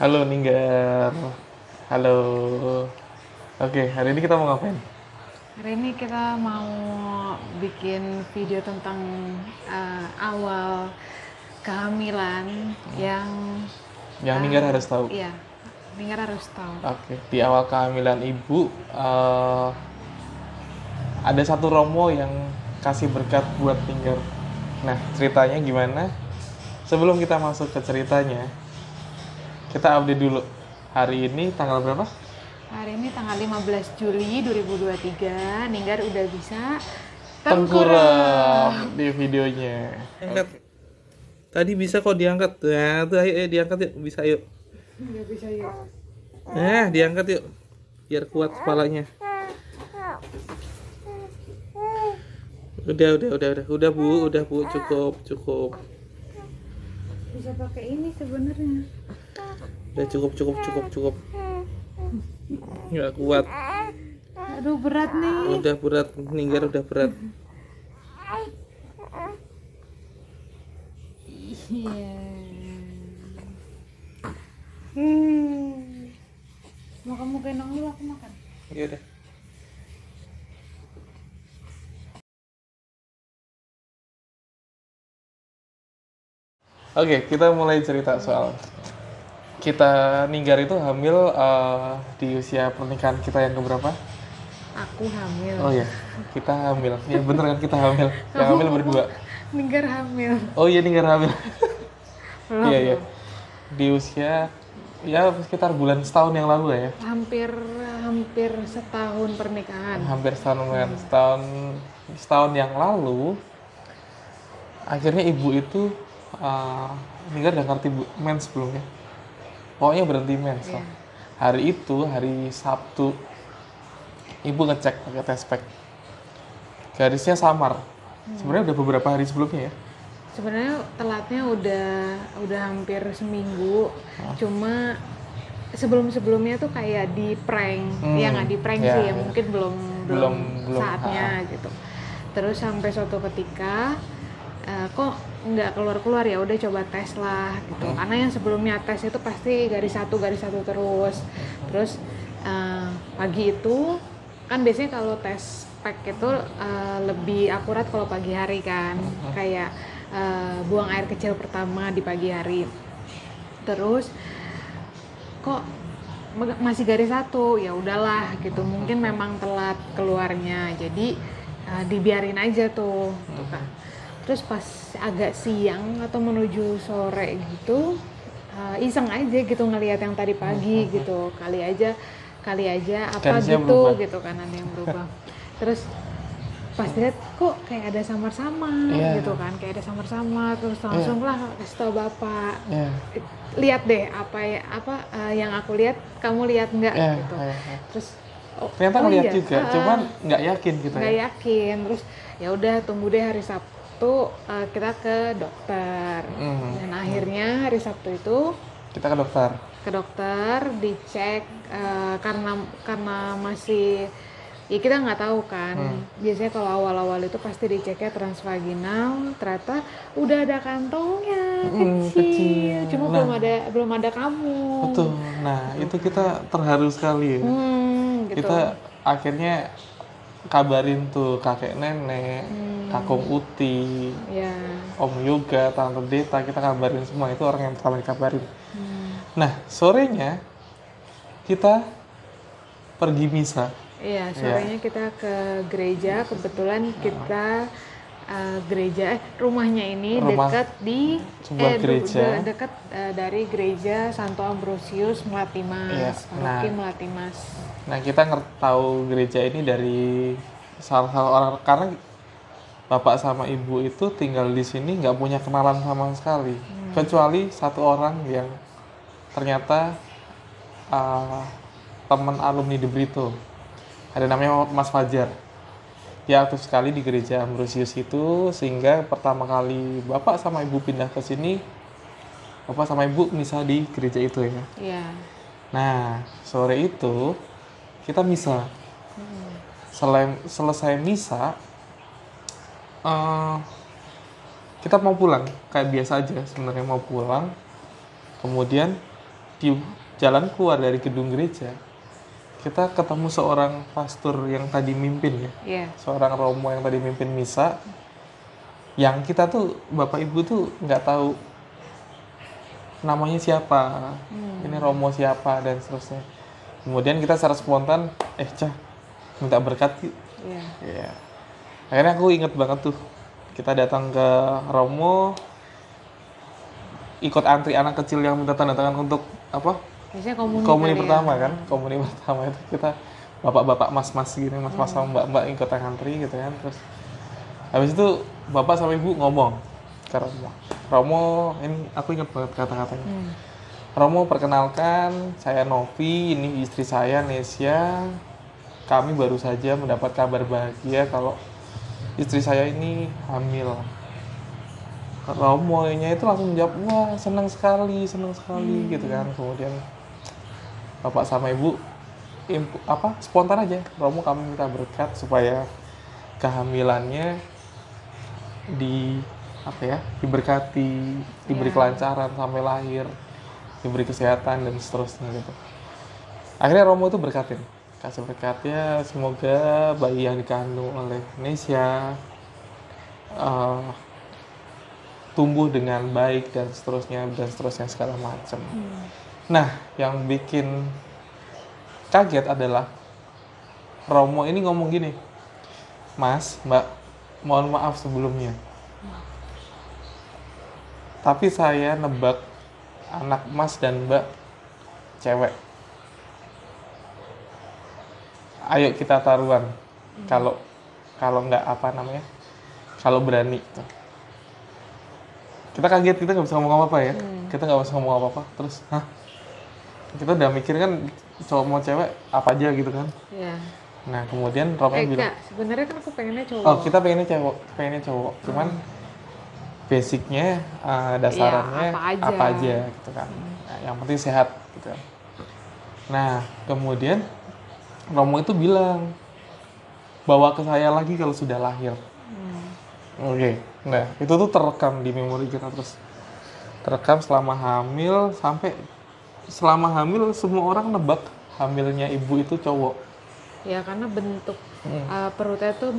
Halo Ninggar. Halo. Oke, hari ini kita mau ngapain? Hari ini kita mau bikin video tentang awal kehamilan Yang Ninggar harus tahu. ya, Ninggar harus tahu. Oke, di awal kehamilan ibu ada satu romo yang kasih berkat buat Ninggar. Nah, ceritanya gimana? Sebelum kita masuk ke ceritanya, kita update dulu. Hari ini tanggal berapa? Hari ini tanggal 15 Juli 2023, Ninggar udah bisa Tengkurap di videonya. Angkat. Tadi bisa kok diangkat. Nah, tuh ayo diangkat yuk. Bisa yuk. Nggak bisa yuk. Nah, diangkat yuk. Biar kuat kepalanya. Udah Bu, cukup. Bisa pakai ini sebenarnya. Udah cukup. Nggak kuat. Aduh berat nih. Udah berat, Ninggar udah berat. Iya. Mau kamu gendong dulu, aku makan. Ya udah. Oke, kita mulai cerita soal kita Ninggar itu hamil di usia pernikahan kita yang keberapa? Aku hamil. Oh iya, kita hamil. Ya bener kan kita hamil. Yang hamil berdua. Ninggar hamil. Oh iya Ninggar hamil. Belum, Iya. belum. Di usia ya sekitar bulan setahun yang lalu ya. Hampir setahun pernikahan. Hampir setahun yang lalu akhirnya ibu itu Ninggar udah ngerti mens belum ya? Pokoknya berhenti mens lah. Hari itu, hari Sabtu, ibu ngecek pakai test pack. Garisnya samar. Sebenarnya udah beberapa hari sebelumnya ya. Sebenarnya telatnya udah hampir seminggu. Cuma sebelumnya tuh kayak di prank. Ya nggak di prank Ya, sih ya, ya. mungkin belum Belum, saatnya gitu. Terus sampai suatu ketika kok nggak keluar ya udah coba tes lah gitu. Karena yang sebelumnya tes itu pasti garis satu terus pagi itu kan biasanya kalau tes pack itu lebih akurat kalau pagi hari kan, kayak buang air kecil pertama di pagi hari. Terus kok masih garis satu, ya udahlah gitu, mungkin memang telat keluarnya, jadi dibiarin aja tuh kan. Terus pas agak siang atau menuju sore gitu, iseng aja gitu ngelihat yang tadi pagi gitu, kali aja apa Garisnya gitu berubah. gitu kan, ada yang berubah. Terus pas lihat kok kayak ada samar-samar gitu kan, kayak ada samar-samar, terus langsung lah kasih tau bapak. Lihat deh apa yang aku lihat, kamu lihat nggak gitu. Terus Ternyata ngeliat juga, cuman nggak yakin gitu nggak yakin. Terus ya udah tunggu deh hari Sabtu kita ke dokter. Dan akhirnya hari Sabtu itu kita ke dokter. Dicek karena masih ya kita nggak tahu kan. Biasanya kalau awal-awal itu pasti diceknya transvaginal, ternyata udah ada kantongnya kecil. Cuma belum ada kamu. Betul. Nah, itu kita terharu sekali ya. Gitu. Kita akhirnya kabarin tuh kakek nenek, kakung Uti, Om Yoga, Tante Deta, kita kabarin semua, itu orang yang pertama dikabarin. Nah, sorenya kita pergi misa. Iya, sorenya kita ke gereja, kebetulan kita rumahnya ini dekat di sebuah gereja. dekat dari gereja Santo Ambrosius Melati Mas, paroki Melati Mas. Nah, kita tahu gereja ini dari salah satu orang, karena bapak sama ibu itu tinggal di sini nggak punya kenalan sama sekali, kecuali satu orang yang ternyata teman alumni De Brito, ada namanya Mas Fajar. Dia aktif sekali di gereja Ambrosius itu, sehingga pertama kali bapak sama ibu pindah ke sini, bapak sama ibu misa di gereja itu ya. Iya. Nah, sore itu kita misa. Selesai misa, kita mau pulang kayak biasa aja sebenarnya, mau pulang. Kemudian di jalan keluar dari gedung gereja, kita ketemu seorang pastor yang tadi mimpin ya. Iya. Seorang romo yang tadi mimpin misa. Yang kita tuh, Bapak Ibu tuh nggak tahu namanya siapa, ini romo siapa, dan seterusnya. Kemudian kita secara spontan, Cah, minta berkat yuk. Iya. Ya. Akhirnya aku inget banget tuh, kita datang ke romo, ikut antri anak kecil yang minta tanda tangan untuk apa? Biasanya komuni Komuni kali pertama ya. kan, komuni pertama itu kita bapak-bapak mas-mas gini, mas-mas sama mbak-mbak ikut antri gitu kan. Terus habis itu bapak sama ibu ngomong ke Romo. Romo, ini aku ingat banget kata-katanya. Romo, perkenalkan, saya Novi, ini istri saya Nesya. Kami baru saja mendapat kabar bahagia kalau istri saya ini hamil. Romo-nya itu langsung jawab, wah senang sekali gitu kan. Kemudian bapak sama ibu spontan aja, Romo kami minta berkat supaya kehamilannya diberkati, diberi kelancaran sampai lahir, diberi kesehatan dan seterusnya gitu. Akhirnya Romo itu berkatin, kasih berkatnya, semoga bayi yang dikandung oleh Nesya tumbuh dengan baik dan seterusnya segala macam. Nah, yang bikin kaget adalah Romo ini ngomong gini, Mas, Mbak, mohon maaf sebelumnya. Tapi saya nebak anak Mas dan Mbak cewek. Ayo kita taruhan. Kalau nggak kalau berani. Kita kaget, kita nggak bisa ngomong apa-apa ya. Kita nggak bisa ngomong apa-apa. Terus, kita udah mikir kan cowok mau cewek apa aja gitu kan. Iya. Nah, kemudian Romo bilang, sebenarnya kan aku pengennya cowok. oh, kita pengennya cowok. Cuman basicnya, dasarannya Ya, apa aja gitu kan. Nah, yang penting sehat gitu kan. Nah, kemudian Romo itu bilang, bawa ke saya lagi kalau sudah lahir. Oke. Nah, itu tuh terekam di memori kita terus. Terekam selama hamil, sampai selama hamil semua orang nebak hamilnya ibu itu cowok. Ya, karena bentuk perutnya tuh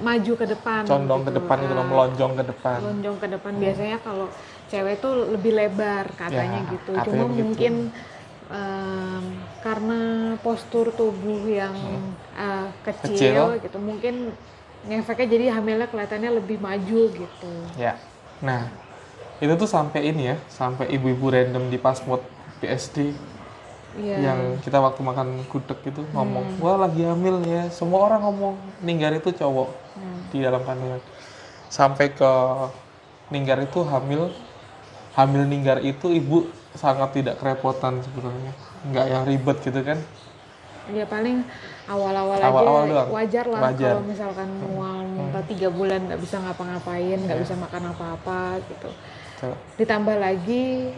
maju ke depan. Condong gitu. ke depan gitu, melonjong ke depan. Melonjong ke depan. Biasanya kalau cewek tuh lebih lebar katanya Ya, gitu. katanya Cuma begitu. mungkin karena postur tubuh yang kecil gitu, mungkin ngefeknya jadi hamilnya kelihatannya lebih maju gitu. Ya. Nah, itu tuh sampai sampai ibu-ibu random di Pasmod PSD. Iya. Yang kita waktu makan gudeg itu ngomong, wah lagi hamil ya. Semua orang ngomong Ninggar itu cowok di dalam kandungan. Sampai ke Ninggar itu hamil Ninggar itu ibu sangat tidak kerepotan sebenarnya, nggak yang ribet gitu kan. Ya paling awal-awal Awal-awal aja wajar lah wajar. kalau misalkan mual muntah 3 bulan nggak bisa ngapa-ngapain, nggak bisa makan apa-apa gitu. Ditambah lagi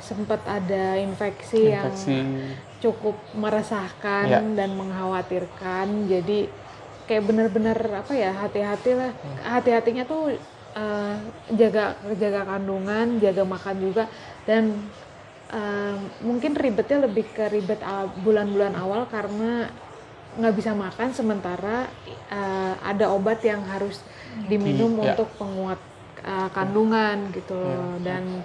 sempat ada infeksi yang cukup meresahkan dan mengkhawatirkan. Jadi kayak bener-bener hati-hatinya tuh jaga kandungan, jaga makan juga, dan mungkin ribetnya lebih ke bulan-bulan awal karena nggak bisa makan, sementara ada obat yang harus diminum untuk penguat kandungan gitu loh. Dan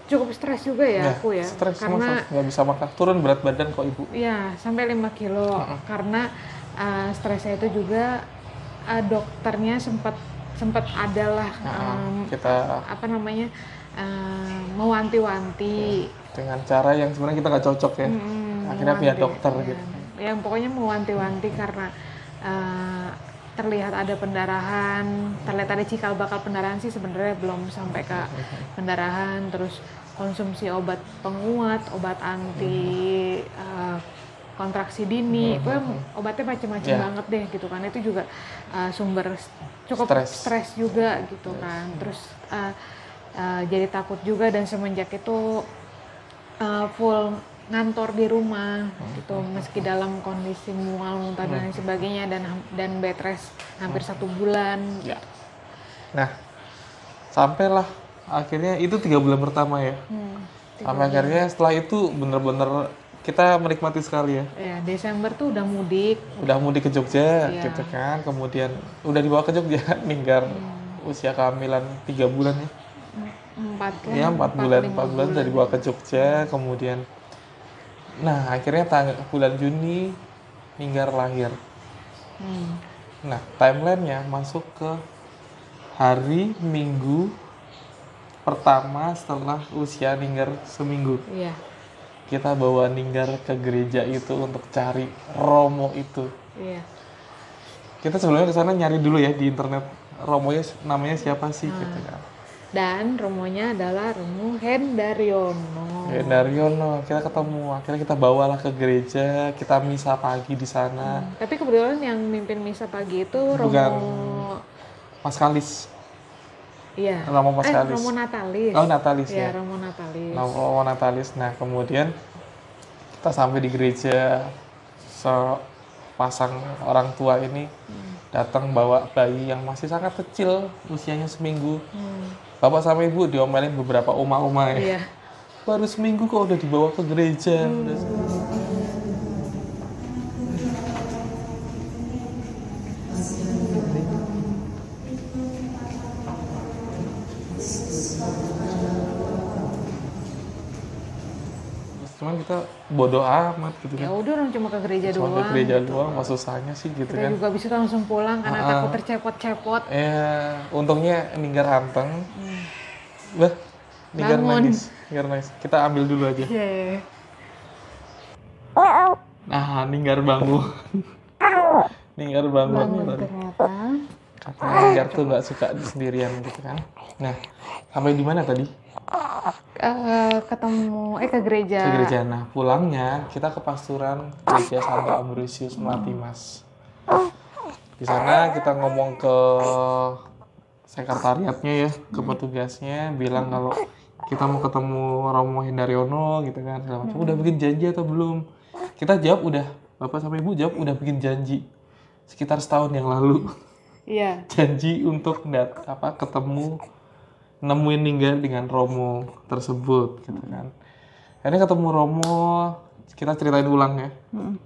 cukup stres juga aku ya, stres karena nggak bisa makan, turun berat badan kok ibu. Ya, sampai 5 kilo karena stresnya itu juga dokternya sempat adalah kita mewanti-wanti dengan cara yang sebenarnya kita nggak cocok ya. Akhirnya via dokter gitu. Yang pokoknya mewanti-wanti karena terlihat ada pendarahan, terlihat ada cikal bakal pendarahan sih, sebenarnya belum sampai ke pendarahan. Terus konsumsi obat penguat, obat anti kontraksi dini, obatnya macam-macam banget deh gitu kan. Itu juga sumber cukup stres juga gitu kan. Terus jadi takut juga, dan semenjak itu full ngantor di rumah gitu, meski dalam kondisi mual, muntah dan lain sebagainya, dan bed rest hampir 1 bulan. Nah, sampailah akhirnya itu 3 bulan pertama ya. Sampai akhirnya setelah itu bener-bener kita menikmati sekali ya. Ya, Desember tuh udah mudik. Udah mudik ke Jogja Iya. gitu kan, kemudian udah dibawa ke Jogja Ninggar usia kehamilan 3 bulan ya. 4 kan? Iya 4 bulan, 4 bulan udah dibawa ke Jogja, kemudian nah akhirnya bulan Juni Ninggar lahir. Nah timelinenya masuk ke hari Minggu pertama setelah usia Ninggar seminggu. Iya. Kita bawa Ninggar ke gereja itu untuk cari Romo itu. Iya. Kita sebelumnya ke sana nyari dulu ya di internet Romonya namanya siapa sih gitu kan. Dan Romonya adalah Romo Hendaryono. Daryono, kita ketemu, akhirnya kita bawalah ke gereja, kita misa pagi di sana. Tapi kebetulan yang mimpin misa pagi itu Bukan. Romo. Mas Kalis, Iya. Romo Mas Kalis. Romo Natalis. Oh Natalis Iya, ya. Romo Natalis. Romo Natalis. Nah kemudian kita sampai di gereja, sepasang orang tua ini datang bawa bayi yang masih sangat kecil, usianya seminggu. Bapak sama ibu diomelin beberapa oma-oma ya. Iya. Baru seminggu kok udah dibawa ke gereja. Cuman kita bodoh amat gitu Ya kan. udah orang cuma ke gereja Cuma doang. ke gereja doang, apa susahnya sih gitu Kita kan. juga bisa langsung pulang karena takut tercepot-cepot. Ya, untungnya Ninggar anteng. Bah, Ninggar Bangun. nangis. Ninggar nangis. Kita ambil dulu aja. Iya. Nah, Ninggar bangun. Ninggar bangun. Ternyata. Katanya Ninggar tuh nggak suka sendirian gitu kan. Nah, sampai di mana tadi? Ketemu ke gereja. Ke gereja. Nah, pulangnya kita ke pasturan gereja Santo Ambrosius Melati Mas. Di sana kita ngomong ke sekretariatnya ya, ke petugasnya, bilang kalau kita mau ketemu Romo Hendaryono gitu kan. Segala macam. Udah bikin janji atau belum? Kita jawab udah. Bapak sama Ibu jawab udah bikin janji. Sekitar setahun yang lalu. Iya. Janji untuk ketemu, nemuin Ninggar dengan Romo tersebut gitu kan. Akhirnya ketemu Romo, kita ceritain ulang ya.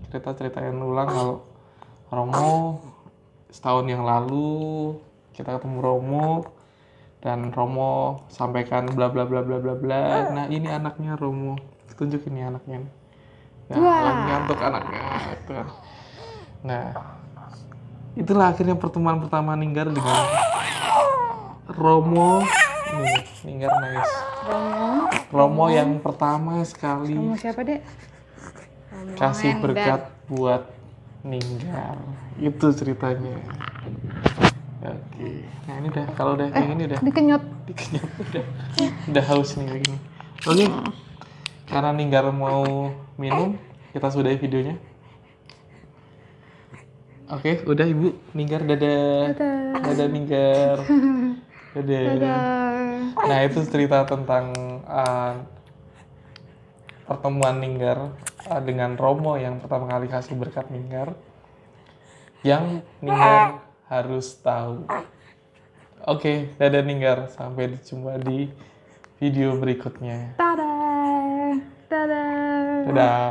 Kita ceritain ulang kalau Romo setahun yang lalu kita ketemu Romo dan Romo sampaikan bla bla bla bla bla bla. Nah, ini anaknya Romo. Tunjuk ini anaknya. Ya, lagi untuk anaknya gitu kan. Nah, itulah akhirnya pertemuan pertama Ninggar dengan Romo. Ninggar nangis. Romo yang pertama sekali Romo siapa, Dek? kasih berkat buat Ninggar. Itu ceritanya. Oke. Nah ini udah, kalau udah kayak gini udah Dikenyot. dikenyap udah haus nih kayak gini. Oke. Karena Ninggar mau minum, kita sudahi videonya. Oke, udah Ibu. Ninggar dadah. Dadah Ninggar. Dadah. Nah itu cerita tentang pertemuan Ninggar dengan Romo yang pertama kali kasih berkat Ninggar, yang Ninggar harus tahu. Oke, dadah Ninggar. Sampai jumpa di video berikutnya. Dadah. Dadah. Dadah.